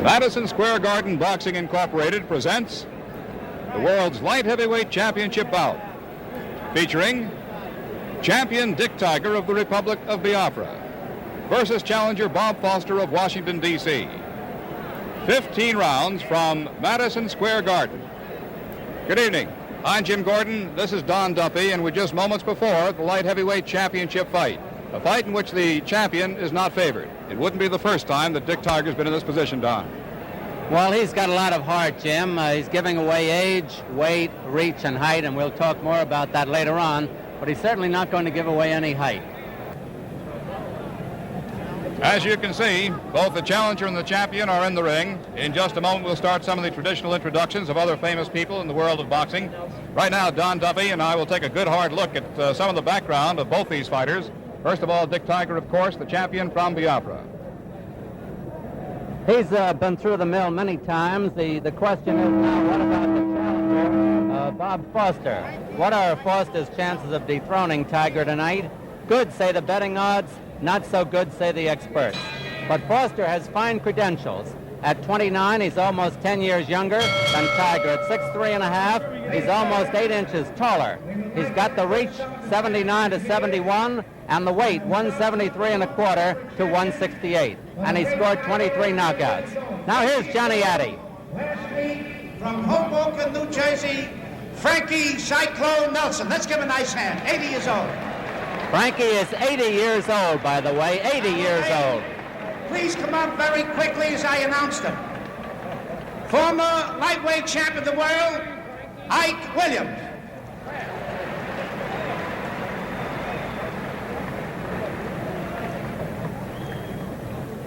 Madison Square Garden Boxing Incorporated presents the world's light heavyweight championship bout, featuring champion Dick Tiger of the Republic of Biafra versus challenger Bob Foster of Washington, D.C. 15 rounds from Madison Square Garden. Good evening. I'm Jim Gordon. This is Don Duffy, and we're just moments before the light heavyweight championship fight, a fight in which the champion is not favored. It wouldn't be the first time that Dick Tiger's been in this position, Don. Well, he's got a lot of heart, Jim. He's giving away age, weight, reach, and height, and we'll talk more about that later on, but he's certainly not going to give away any height. As you can see, both the challenger and the champion are in the ring. In just a moment, we'll start some of the traditional introductions of other famous people in the world of boxing. Right now, Don Duffy and I will take a good hard look at some of the background of both these fighters. First of all, Dick Tiger, of course, the champion from Biafra. He's been through the mill many times. The question is now, what about the challenger, Bob Foster? What are Foster's chances of dethroning Tiger tonight? Good, say the betting odds. Not so good, say the experts. But Foster has fine credentials. At 29, he's almost 10 years younger than Tiger. At 6'3.5", he's almost 8 inches taller. He's got the reach, 79 to 71, and the weight, 173.25 to 168. And he scored 23 knockouts. Now here's Johnny Addy. From Hoboken, New Jersey, Frankie Cyclone Nelson. Let's give him a nice hand. 80 years old. Frankie is 80 years old, by the way, 80 years old. Please come up very quickly as I announced him. Former lightweight champion of the world, Ike Williams.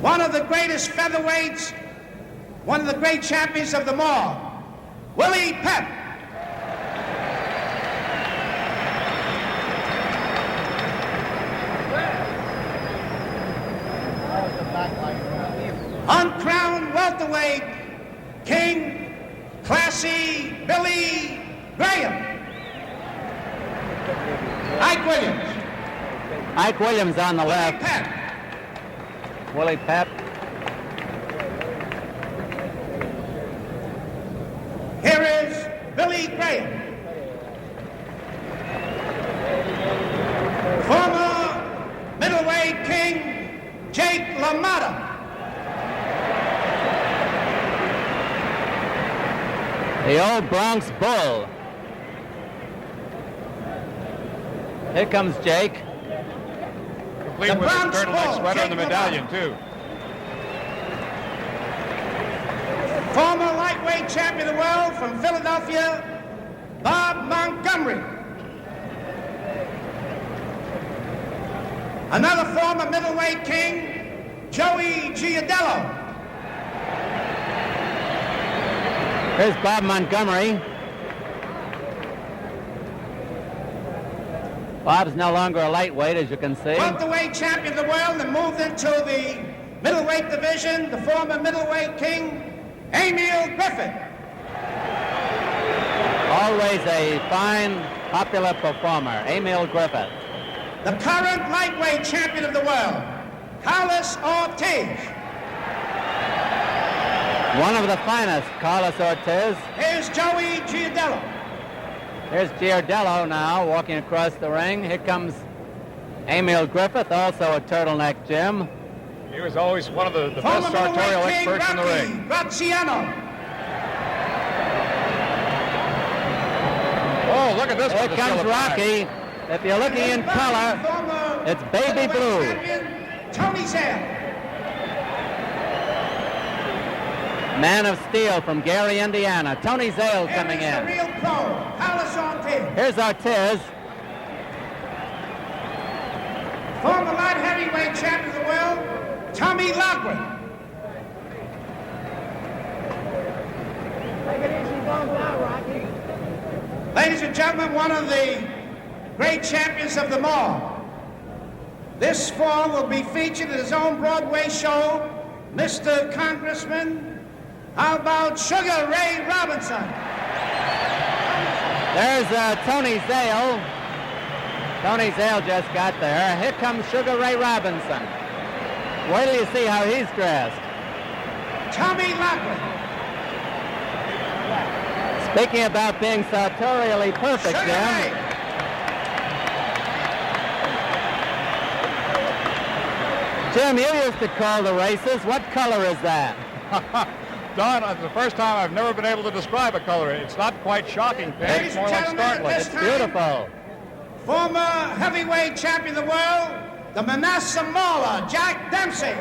One of the greatest featherweights, one of the great champions of them all, Willie Pep. Uncrowned welterweight king, classy Billy Graham. Ike Williams. Ike Williams on the left. Pep. Willie Pep. Here is Billy Graham. Former middleweight king, Jake LaMotta. The old Bronx Bull. Here comes Jake. Complete with his turtleneck sweater and the medallion, too. Former lightweight champion of the world from Philadelphia, Bob Montgomery. Another former middleweight king, Joey Giardello. Here's Bob Montgomery. Bob's no longer a lightweight, as you can see. Welterweight champion of the world and moved into the middleweight division, the former middleweight king, Emil Griffith. Always a fine, popular performer, Emil Griffith. The current lightweight champion of the world, Carlos Ortiz. One of the finest, Carlos Ortiz. Here's Joey Giardello. Here's Giardello now walking across the ring. Here comes Emil Griffith, also a turtleneck, Jim. He was always one of the best sartorial experts in the ring. Graziano. Oh, look at this. Here comes Rocky. If you're looking in color, it's baby blue. Tony Zale. Man of Steel from Gary, Indiana. Tony Zale coming in. The real pro, Carlos Ortiz. Here's Ortiz. Former light heavyweight champion of the world, Tommy Loughran. Take it easy, don't blow, Rocky. Ladies and gentlemen, one of the great champions of them all. This fall will be featured in his own Broadway show, Mr. Congressman. How about Sugar Ray Robinson? There's Tony Zale. Tony Zale just got there. Here comes Sugar Ray Robinson. Wait till you see how he's dressed. Tommy Lachlan. Speaking about being sartorially perfect, Sugar Jim. Ray. Jim, you used to call the races. What color is that? Don, it's the first time I've never been able to describe a color. It's not quite shocking, Peg. Ladies It's and more like gentlemen, startling. this It's time, beautiful. former heavyweight champion of the world, the Manasseh Mauler, Jack Dempsey.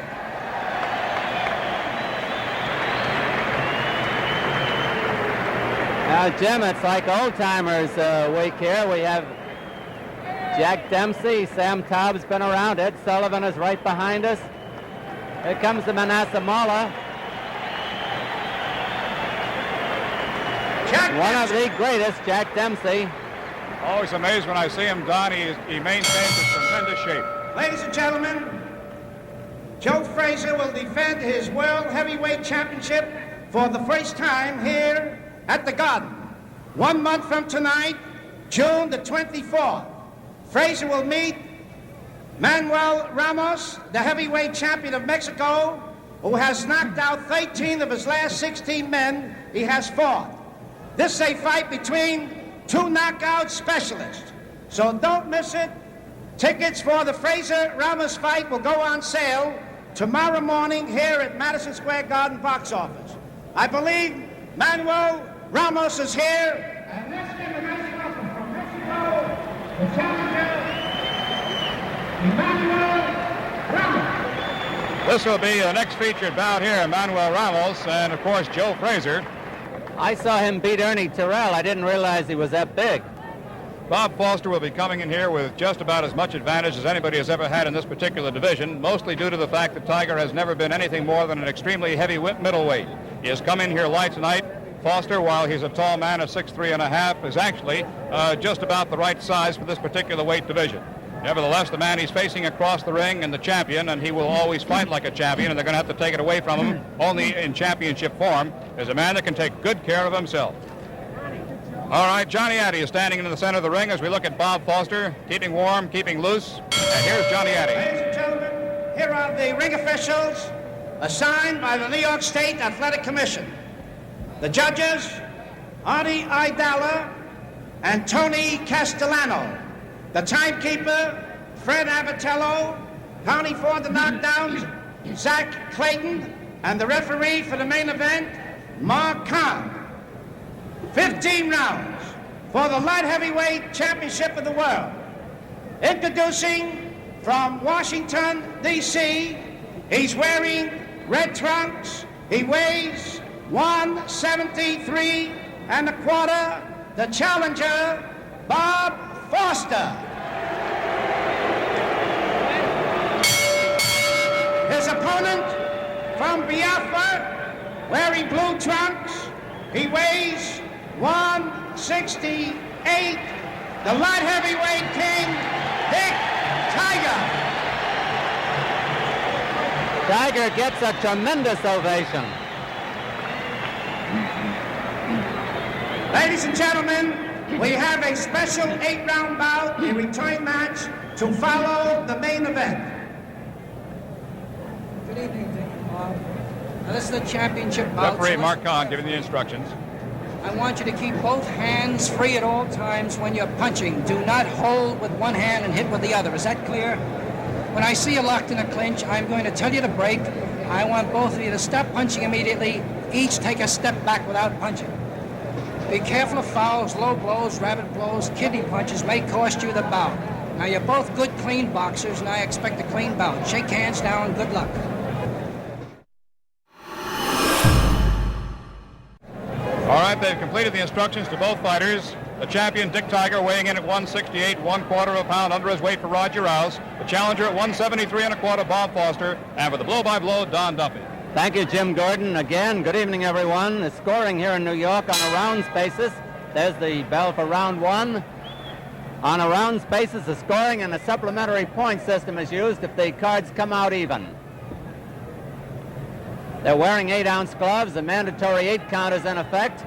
Now, Jim, it's like old-timers week here. We have Jack Dempsey, Sam Cobb's been around. Ed Sullivan is right behind us. Here comes the Manasseh Mauler. Jack One of Dempsey. the greatest, Jack Dempsey. Always amazed when I see him, Don. He maintains a tremendous shape. Ladies and gentlemen, Joe Frazier will defend his World Heavyweight Championship for the first time here at the Garden. 1 month from tonight, June the 24th, Frazier will meet Manuel Ramos, the heavyweight champion of Mexico, who has knocked out 13 of his last 16 men he has fought. This is a fight between two knockout specialists, so don't miss it. Tickets for the Frazier-Ramos fight will go on sale tomorrow morning here at Madison Square Garden box office. I believe Manuel Ramos is here. And let's give a nice welcome from Mexico, the challenger, Manuel Ramos. This will be the next featured bout here, Manuel Ramos, and of course Joe Frazier. I saw him beat Ernie Terrell. I didn't realize he was that big. Bob Foster will be coming in here with just about as much advantage as anybody has ever had in this particular division, mostly due to the fact that Tiger has never been anything more than an extremely heavy middleweight. He has come in here light tonight. Foster, while he's a tall man of 6'3½", is actually just about the right size for this particular weight division. Nevertheless, the man he's facing across the ring and the champion, and he will always fight like a champion, and they're going to have to take it away from him only in championship form, is a man that can take good care of himself. All right, Johnny Addy is standing in the center of the ring as we look at Bob Foster, keeping warm, keeping loose. And here's Johnny Addy. Ladies and gentlemen, here are the ring officials assigned by the New York State Athletic Commission. The judges, Artie Idala and Tony Castellano. The timekeeper, Fred Abatello. County for the knockdowns, Zach Clayton. And the referee for the main event, Mark Kahn. 15 rounds for the light heavyweight championship of the world. Introducing from Washington, D.C., he's wearing red trunks. He weighs 173.25, the challenger, Bob Foster. His opponent from Biafra, wearing blue trunks, he weighs 168, the light heavyweight king, Dick Tiger. Tiger gets a tremendous ovation. Ladies and gentlemen, we have a special 8-round bout, a return match to follow the main event. Good evening, Dick and Bob. Now, this is the championship bout. Referee so Mark Kahn giving the instructions. I want you to keep both hands free at all times when you're punching. Do not hold with one hand and hit with the other. Is that clear? When I see you locked in a clinch, I'm going to tell you to break. I want both of you to stop punching immediately. Each take a step back without punching. Be careful of fouls, low blows, rabbit blows, kidney punches may cost you the bout. Now, you're both good, clean boxers, and I expect a clean bout. Shake hands now and good luck. All right, they've completed the instructions to both fighters. The champion, Dick Tiger, weighing in at 168, 1/4 of a pound under his weight for Roger Rouse. The challenger at 173 1/4, Bob Foster. And for the blow-by-blow, Don Duffy. Thank you, Jim Gordon. Again, good evening, everyone. The scoring here in New York on a rounds basis. There's the bell for round one. On a rounds basis, the scoring and a supplementary point system is used if the cards come out even. They're wearing 8-ounce gloves. The mandatory 8 count is in effect.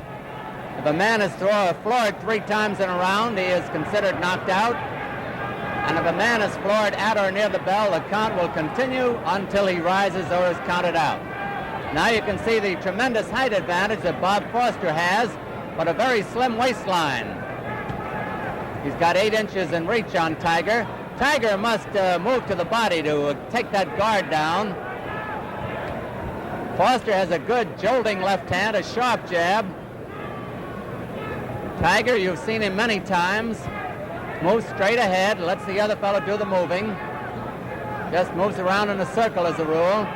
If a man is floored 3 times in a round, he is considered knocked out. And if a man is floored at or near the bell, the count will continue until he rises or is counted out. Now you can see the tremendous height advantage that Bob Foster has, but a very slim waistline. He's got 8 inches in reach on Tiger. Tiger must move to the body to take that guard down. Foster has a good jolting left hand, a sharp jab. Tiger, you've seen him many times, moves straight ahead, lets the other fellow do the moving. Just moves around in a circle as a rule.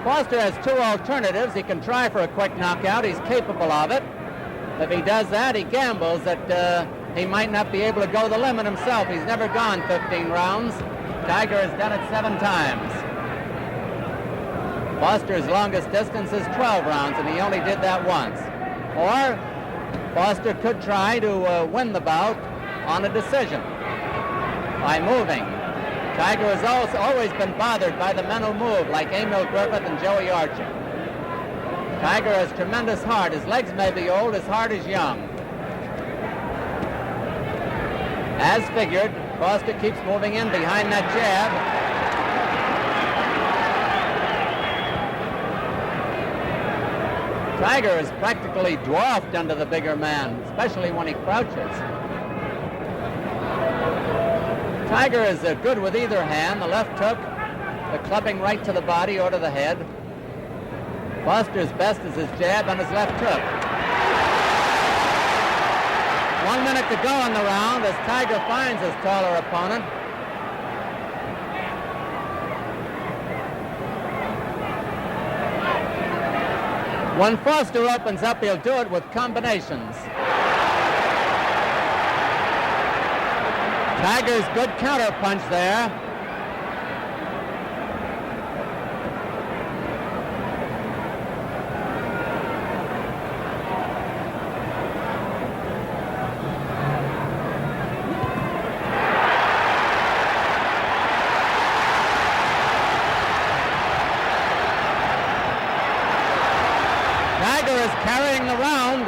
Foster has 2 alternatives. He can try for a quick knockout. He's capable of it. If he does that, he gambles that he might not be able to go the limit himself. He's never gone 15 rounds. Tiger has done it 7 times. Foster's longest distance is 12 rounds, and he only did that once. Or Foster could try to win the bout on a decision by moving. Tiger has also always been bothered by the mental move, like Emil Griffith and Joey Archer. Tiger has tremendous heart. His legs may be old, his heart is young. As figured, Foster keeps moving in behind that jab. Tiger is practically dwarfed under the bigger man, especially when he crouches. Tiger is good with either hand, the left hook, the clubbing right to the body or to the head. Foster's best is his jab and his left hook. 1 minute to go in the round as Tiger finds his taller opponent. When Foster opens up, he'll do it with combinations. Tiger's good counter punch there. Tiger is carrying the round.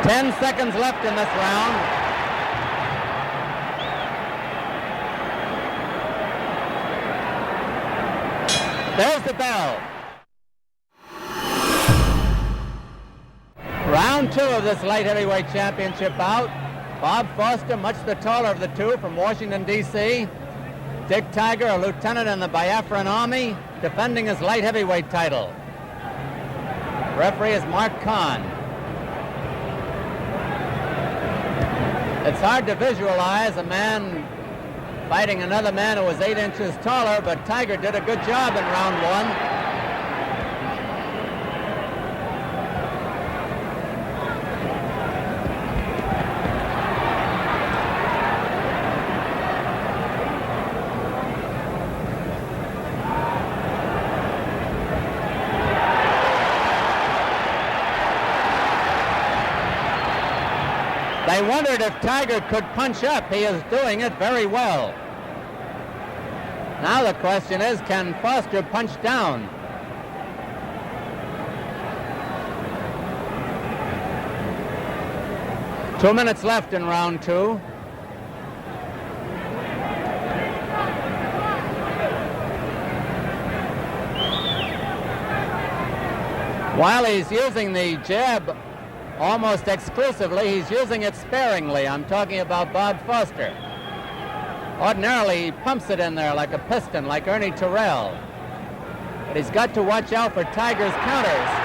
Ten seconds left in this round. There's the bell. Round 2 of this light heavyweight championship bout. Bob Foster, much the taller of the two, from Washington, D.C. Dick Tiger, a lieutenant in the Biafran Army, defending his light heavyweight title. Referee is Mark Kahn. It's hard to visualize a man fighting another man who was 8 inches taller, but Tiger did a good job in round 1. They wondered if Tiger could punch up. He is doing it very well. Now the question is, can Foster punch down? Two minutes left in round 2. While he's using the jab almost exclusively, he's using it sparingly. I'm talking about Bob Foster. Ordinarily, he pumps it in there like a piston, like Ernie Terrell. But he's got to watch out for Tiger's counters.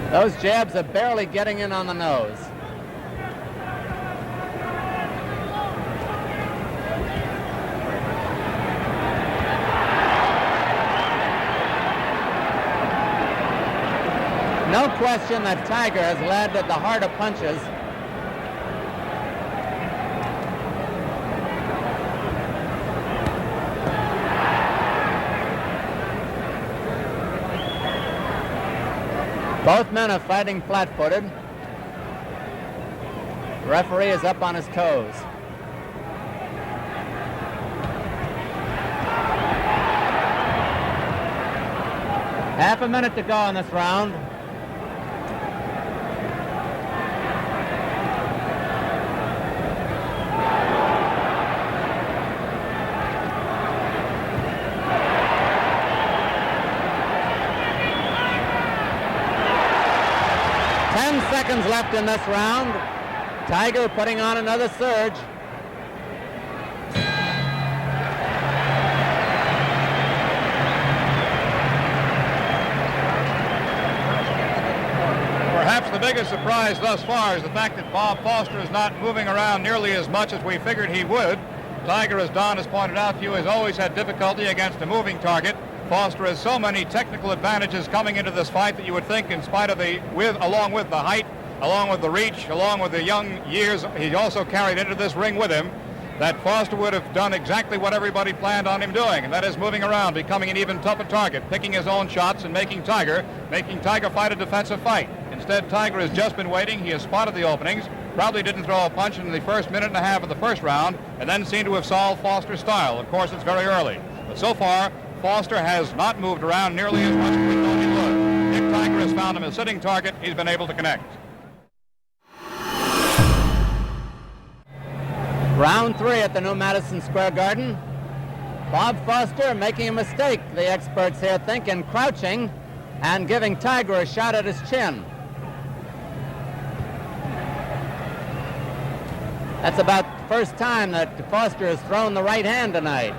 Those jabs are barely getting in on the nose. No question that Tiger has landed the harder punches. Both men are fighting flat-footed. Referee is up on his toes. Half a minute to go in this round. Seconds left in this round. Tiger putting on another surge. Perhaps the biggest surprise thus far is the fact that Bob Foster is not moving around nearly as much as we figured he would. Tiger, as Don has pointed out to you, has always had difficulty against a moving target. Foster has so many technical advantages coming into this fight that you would think, in spite of along with the height, along with the reach, along with the young years he also carried into this ring with him, that Foster would have done exactly what everybody planned on him doing, and that is moving around, becoming an even tougher target, picking his own shots and making Tiger fight a defensive fight. Instead, Tiger has just been waiting. He has spotted the openings, probably didn't throw a punch in the first minute and a half of the first round, and then seemed to have solved Foster's style. Of course, it's very early, but so far, Foster has not moved around nearly as much as we thought he would. If Tiger has found him a sitting target, he's been able to connect. Round 3 at the new Madison Square Garden. Bob Foster making a mistake, the experts here think, in crouching and giving Tiger a shot at his chin. That's about the first time that Foster has thrown the right hand tonight.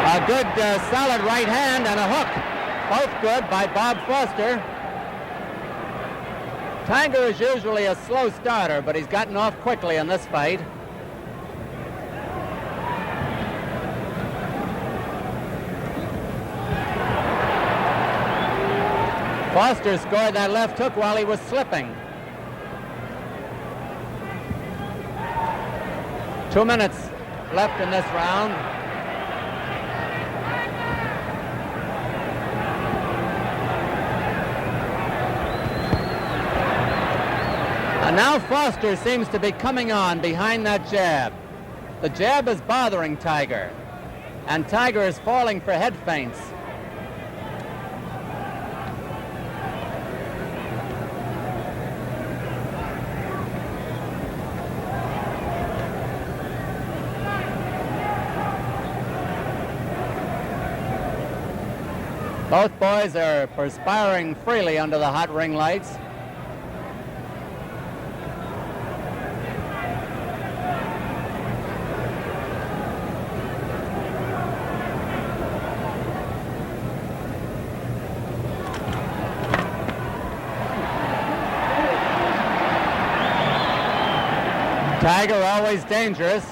A good solid right hand and a hook, both good by Bob Foster. Tiger is usually a slow starter, but he's gotten off quickly in this fight. Foster scored that left hook while he was slipping. 2 minutes left in this round. And now Foster seems to be coming on behind that jab. The jab is bothering Tiger, and Tiger is falling for head feints. Both boys are perspiring freely under the hot ring lights. Tiger always dangerous.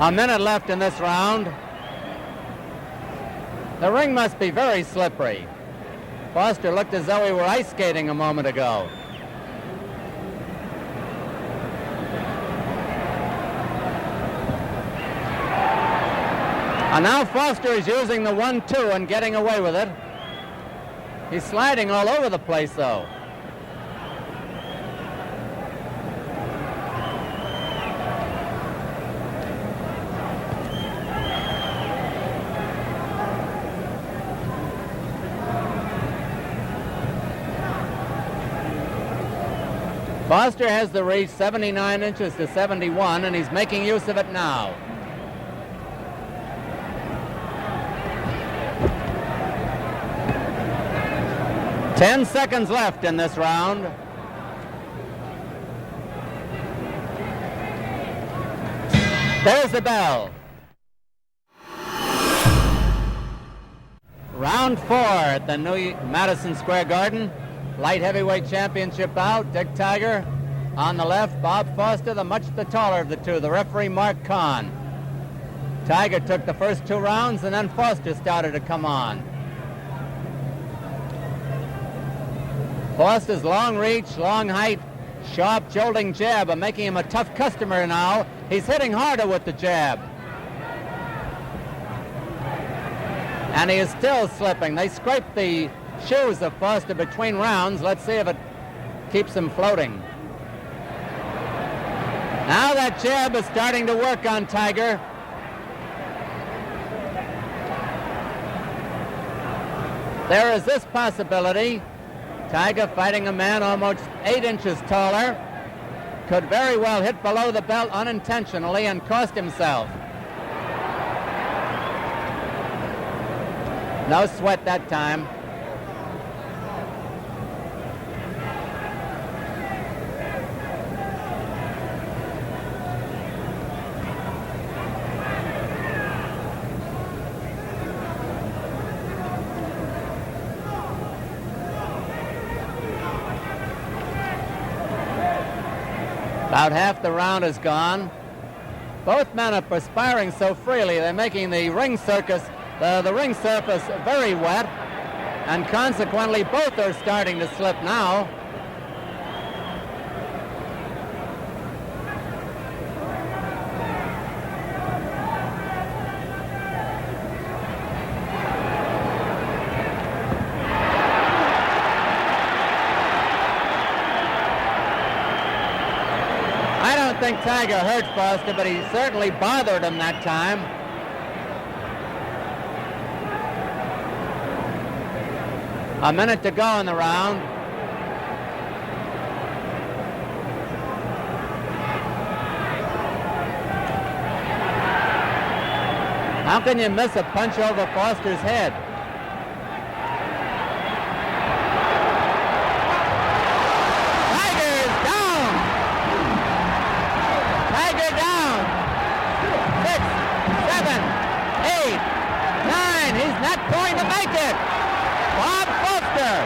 A minute left in this round. The ring must be very slippery. Foster looked as though he were ice skating a moment ago. And now Foster is using the 1-2 and getting away with it. He's sliding all over the place, though. Foster has the reach 79 inches to 71, and he's making use of it now. Ten seconds left in this round. There's the bell. Round 4 at the new Madison Square Garden. Light heavyweight championship out. Dick Tiger on the left. Bob Foster, the taller of the two. The referee, Mark Kahn. Tiger took the first 2 rounds, and then Foster started to come on. Foster's long reach, long height Sharp, jolting jab are making him a tough customer now. He's hitting harder with the jab. And he is still slipping. They scrape the shoes of Foster between rounds. Let's see if it keeps him floating. Now that jab is starting to work on Tiger. There is this possibility. Tiger, fighting a man almost 8 inches taller, could very well hit below the belt unintentionally and cost himself. No sweat that time. About half the round is gone. Both men are perspiring so freely, they're making the ring surface very wet, and consequently both are starting to slip now. I don't think Tiger hurt Foster, but he certainly bothered him that time. A minute to go in the round. How can you miss a punch over Foster's head? Tiger is down. Tiger down. 6, 7, 8, 9. He's not going to make it. Bob Foster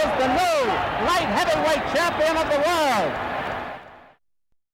is the new light heavyweight champion of the world.